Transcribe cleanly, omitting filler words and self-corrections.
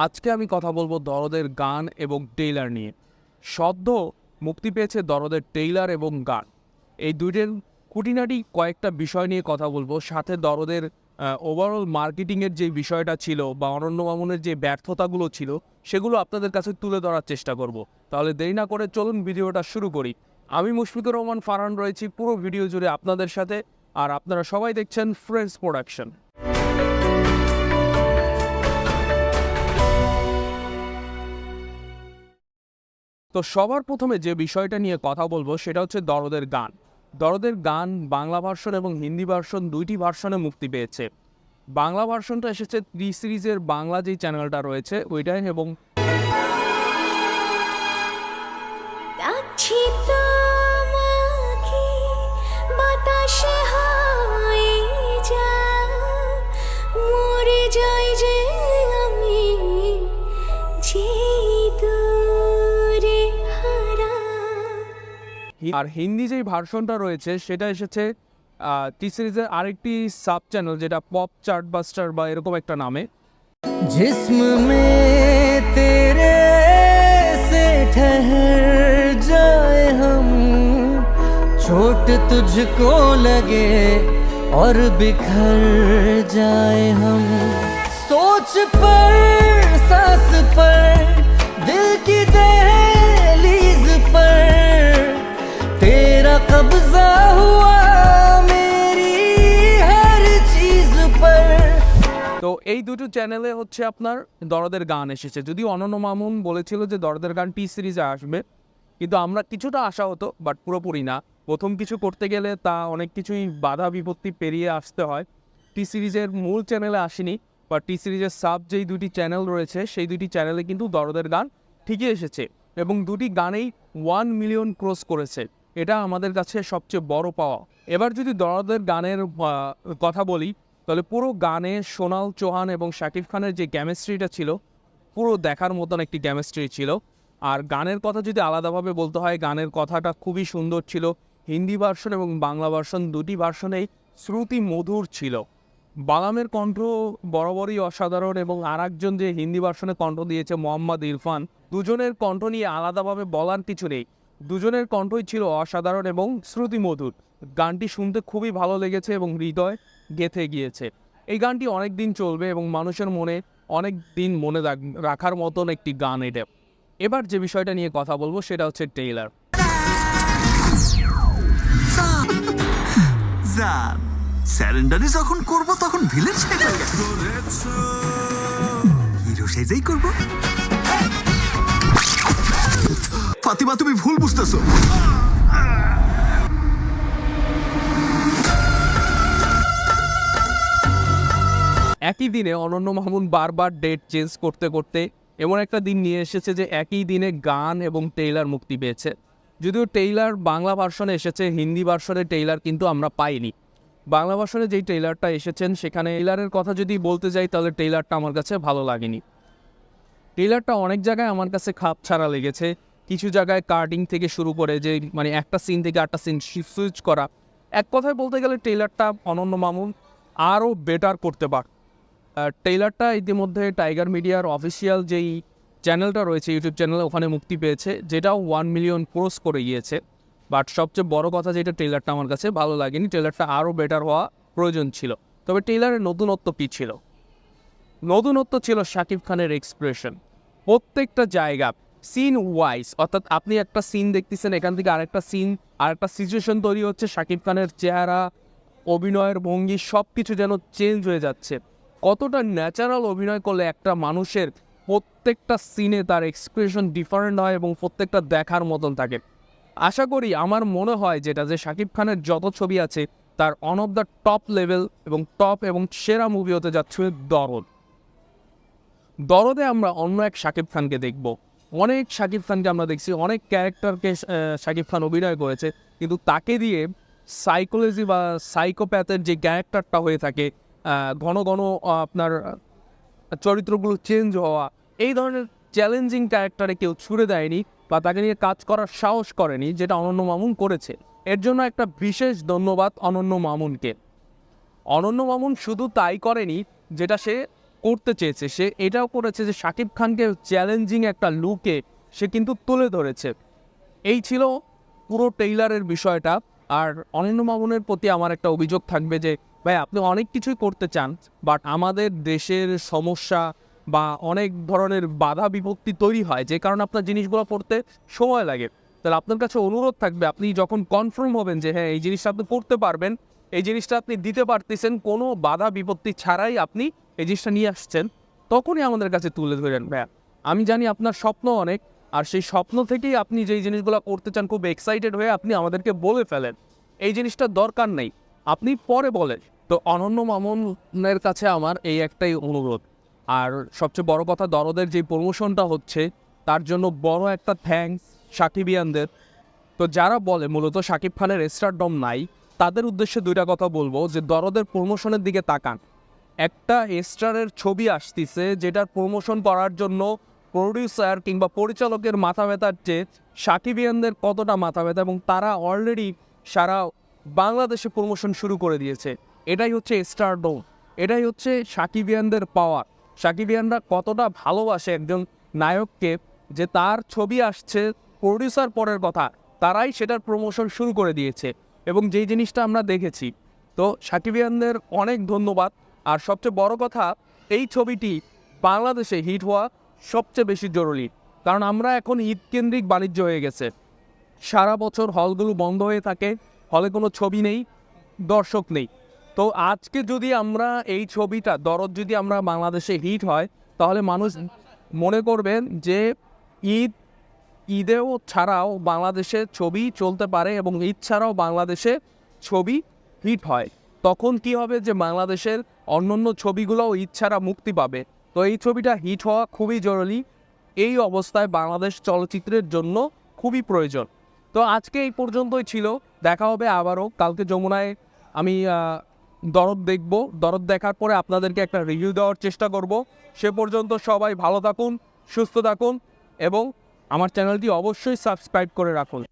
আজকে আমি কথা বলবো দরদের গান এবং টেইলার নিয়ে। সদ্য মুক্তি পেয়েছে দরদের টেইলার এবং গান। এই দুইটার খুঁটিনাটি কয়েকটা বিষয় নিয়ে কথা বলবো, সাথে দরদের ওভারঅল মার্কেটিংয়ের যে বিষয়টা ছিল বা অনন্য মামুনের যে ব্যর্থতাগুলো ছিল সেগুলো আপনাদের কাছে তুলে ধরার চেষ্টা করব। তাহলে দেরি না করে চলুন ভিডিওটা শুরু করি। আমি মুশফিকুর রহমান ফারহান রয়েছি পুরো ভিডিও জুড়ে আপনাদের সাথে, আর আপনারা সবাই দেখছেন ফ্রেন্ডস প্রোডাকশন। তো সবার প্রথমে যে বিষয়টা নিয়ে কথা বলবো সেটা হচ্ছে দরদের গান। দরদের গান বাংলা ভার্সন এবং হিন্দি ভার্সন দুইটি ভার্সনে মুক্তি পেয়েছে। বাংলা ভার্সনটা এসেছে টি সিরিজের বাংলা যেই চ্যানেলটা রয়েছে ওইটাই, এবং ডাকছি তোমাকে, বাতাসে হয়ে যাও, মরে যাই যে আমি, যে দূরে হারা। আর হিন্দি যেই ভার্সনটা রয়েছে সেটা এসেছে টি সিরিজের আরেকটি সাব চ্যানেল, যেটা পপ চার্ট বাস্টার বা এরকম একটা নামে। जिस्म में तेरे से ठहर जाए हम, चोट तुझको लगे और बिखर जाए हम, सोच पर सांस पर दिल की दहलीज पर तेरा कब्जा हुआ मेरी हर चीज पर। তো এই দুটো চ্যানেলে হচ্ছে আপনার দরদের গান এসেছে। যদিও অনন্য মামুন বলেছিল যে দরদের গান টি সিরিজে আসবে, কিন্তু আমরা কিছুটা আশা হতো, বাট পুরোপুরি না। প্রথম কিছু করতে গেলে তা অনেক কিছুই বাধা বিপত্তি পেরিয়ে আসতে হয়। টি সিরিজের মূল চ্যানেলে আসেনি, বা টি সিরিজের সাব যেই দুটি চ্যানেল রয়েছে সেই দুটি চ্যানেলে কিন্তু দরদের গান ঠিকই এসেছে, এবং দুটি গানেই 1 মিলিয়ন ক্রস করেছে। এটা আমাদের কাছে সবচেয়ে বড় পাওয়া। এবার যদি দরদের গানের কথা বলি, তাহলে পুরো গানে সোনাল চৌহান এবং শাকিব খানের যে কেমিস্ট্রিটা ছিল, পুরো দেখার মতন একটি কেমিস্ট্রি ছিল। আর গানের কথা যদি আলাদাভাবে বলতে হয়, গানের কথাটা খুবই সুন্দর ছিল। হিন্দি ভার্সন এবং বাংলা ভার্সন দুটি ভার্সনেই শ্রুতি মধুর ছিল। বালামের কণ্ঠ বরাবরই অসাধারণ, এবং আর একজন যে হিন্দি ভার্সনে কণ্ঠ দিয়েছে মোহাম্মদ ইরফান, দুজনের কণ্ঠ নিয়ে আলাদাভাবে বলার কিছু নেই। দুজনের কণ্ঠই ছিল অসাধারণ এবং শ্রুতিমধুর। গানটি শুনতে খুবই ভালো লেগেছে এবং হৃদয় গেঁথে গিয়েছে। এই গানটি অনেক দিন চলবে এবং মানুষের মনে অনেক দিন মনে রাখার মতন একটি গান এটা। এবার যে বিষয়টা নিয়ে কথা বলবো সেটা হচ্ছে টেইলার। স্যারেন্ডারি যখন করব তখন ভিলেন সেজে হিরো সেজেই করব। ফাতিমা, তুমি ভুল বুঝতেছো। একই দিনে অনন্য মামুন বারবার ডেট চেঞ্জ করতে করতে এমন একটা দিন নিয়ে এসেছে যে একই দিনে গান এবং টেইলার মুক্তি পেয়েছে। যদিও টেইলার বাংলা ভার্সনে এসেছে, হিন্দি ভার্সনে টেইলার কিন্তু আমরা পাইনি। বাংলা ভার্সনে যেই টেইলারটা এসেছেন সেখানে টেইলারের কথা যদি বলতে যাই তাহলে টেইলারটা আমার কাছে ভালো লাগেনি। টেইলারটা অনেক জায়গায় আমার কাছে খাপ ছাড়া লেগেছে। কিছু জায়গায় কাটিং থেকে শুরু করে যে মানে একটা সিন থেকে একটা সিন সুইচ করা, এক কথায় বলতে গেলে টেইলারটা অনন্য মামুন আরও বেটার করতে পার। টেইলারটা ইতিমধ্যে টাইগার মিডিয়ার অফিসিয়াল যেই চ্যানেলটা রয়েছে, ইউটিউব চ্যানেলে, ওখানে মুক্তি পেয়েছে, যেটাও 1 মিলিয়ন ক্রস করে গিয়েছে। বাট সবচেয়ে বড় কথা যেটা, টেইলারটা আমার কাছে ভালো লাগেনি। টেইলারটা আরও বেটার হওয়া প্রয়োজন ছিল। তবে টেইলারের নতুনত্ব কী ছিল? নতুনত্ব ছিল শাকিব খানের এক্সপ্রেশন। প্রত্যেকটা জায়গা সিন ওয়াইজ, অর্থাৎ আপনি একটা সিন দেখতেছেন, এখান থেকে আরেকটা সিন, আরেকটা সিচুয়েশন তৈরি হচ্ছে, শাকিব খানের চেহারা, অভিনয়ের ভঙ্গি সব কিছু যেন চেঞ্জ হয়ে যাচ্ছে। কতটা ন্যাচারাল অভিনয় করলে একটা মানুষের প্রত্যেকটা সিনে তার এক্সপ্রেশন ডিফারেন্ট হয় এবং প্রত্যেকটা দেখার মতন থাকে। আশা করি, আমার মনে হয় যেটা, যে শাকিব খানের যত ছবি আছে তার on of the top level এবং টপ এবং সেরা মুভি হতে যাচ্ছে দরদ। দরদে আমরা অন্য এক শাকিব খানকে দেখব। অনেক শাকিব খানকে আমরা দেখছি, অনেক ক্যারেক্টারকে শাকিব খান অভিনয় করেছে, কিন্তু তাকে দিয়ে সাইকোলজি বা সাইকোপ্যাথের যে ক্যারেক্টারটা হয়ে থাকে, ঘন ঘন আপনার চরিত্রগুলো চেঞ্জ হওয়া, এই ধরনের চ্যালেঞ্জিং ক্যারেক্টারে কেউ ছুড়ে দেয়নি বা তাকে নিয়ে কাজ করার সাহস করেনি, যেটা অনন্য মামুন করেছে। এর জন্য একটা বিশেষ ধন্যবাদ অনন্য মামুনকে। অনন্য মামুন শুধু তাই করেনি, যেটা সে করতে চেয়েছে, সে এটাও করেছে যে শাকিব খানকে চ্যালেঞ্জিং একটা লুকে সে কিন্তু তুলে ধরেছে। এই ছিল পুরো ট্রেইলারের বিষয়টা। আর অনন্য মামুনের প্রতি আমার একটা অভিযোগ থাকবে যে ভাই আপনি অনেক কিছুই করতে চান, বাট আমাদের দেশের সমস্যা বা অনেক ধরনের বাধা বিপত্তি তৈরি হয় যে কারণে আপনার জিনিসগুলো করতে সময় লাগে। তাহলে আপনার কাছে অনুরোধ থাকবে, আপনি যখন কনফার্ম হবেন যে হ্যাঁ এই জিনিসটা আপনি করতে পারবেন, এই জিনিসটা আপনি দিতে পারতেছেন, কোনো বাধা বিপত্তি ছাড়াই আপনি এই জিনিসটা নিয়ে আসছেন, তখনই আমাদের কাছে তুলে ধরেন ভাইয়া। আমি জানি আপনার স্বপ্ন অনেক, আর সেই স্বপ্ন থেকেই আপনি যেই জিনিসগুলো করতে চান খুব এক্সাইটেড হয়ে আপনি আমাদেরকে বলে ফেলেন। এই জিনিসটা দরকার নেই, আপনি পরে বলেন। তো অনন্য মামুনের কাছে আমার এই একটাই অনুরোধ। আর সবচেয়ে বড় কথা, দরদের যে প্রমোশনটা হচ্ছে তার জন্য বড় একটা থ্যাঙ্কস সাকিবিয়ানদের। তো যারা বলে মূলত শাকিব খানের স্টারডম নাই, তাদের উদ্দেশ্যে দুইটা কথা বলবো যে দরদের প্রমোশনের দিকে তাকান। একটা স্টারের ছবি আসতিছে যেটার প্রমোশন করার জন্য প্রডিউসার কিংবা পরিচালকের মাথা ব্যথার চেয়ে সাকিবিয়ানদের কতটা মাথা ব্যথা, এবং তারা অলরেডি সারা বাংলাদেশে প্রমোশন শুরু করে দিয়েছে। এটাই হচ্ছে স্টারডম, এটাই হচ্ছে সাকিবিয়ানদের পাওয়ার। সাকিবিয়ানরা কতটা ভালোবাসে একজন নায়ককে যে তার ছবি আসছে, প্রডিউসার পরের কথা, তারাই সেটার প্রমোশন শুরু করে দিয়েছে এবং যেই জিনিসটা আমরা দেখেছি। তো সাকিবিয়ানদের অনেক ধন্যবাদ। আর সবচেয়ে বড় কথা, এই ছবিটি বাংলাদেশে হিট হওয়া সবচেয়ে বেশি জরুরি, কারণ আমরা এখন ঈদ কেন্দ্রিক বাণিজ্য হয়ে গেছে। সারা বছর হলগুলো বন্ধ হয়ে থাকে, হলে কোনো ছবি নেই, দর্শক নেই। তো আজকে যদি আমরা এই ছবিটা দরদ যদি আমরা বাংলাদেশে হিট হয়, তাহলে মানুষ মনে করবেন যে ঈদেও ছাড়াও বাংলাদেশে ছবি চলতে পারে এবং ঈদ ছাড়াও বাংলাদেশে ছবি হিট হয়। তখন কি হবে যে বাংলাদেশের অন্যান্য ছবিগুলোও ঈদ ছাড়া মুক্তি পাবে। তো এই ছবিটা হিট হওয়া খুবই জরুরি, এই অবস্থায় বাংলাদেশ চলচ্চিত্রের জন্য খুবই প্রয়োজন। তো আজকে এই পর্যন্তই ছিল, দেখা হবে আবারও কালকে যমুনায়। আমি দরদ দেখব, দরদ দেখার পরে আপনাদেরকে একটা রিভিউ দেওয়ার চেষ্টা করব। সে পর্যন্ত সবাই ভালো থাকুন, সুস্থ থাকুন এবং আমার চ্যানেলটি অবশ্যই সাবস্ক্রাইব করে রাখুন।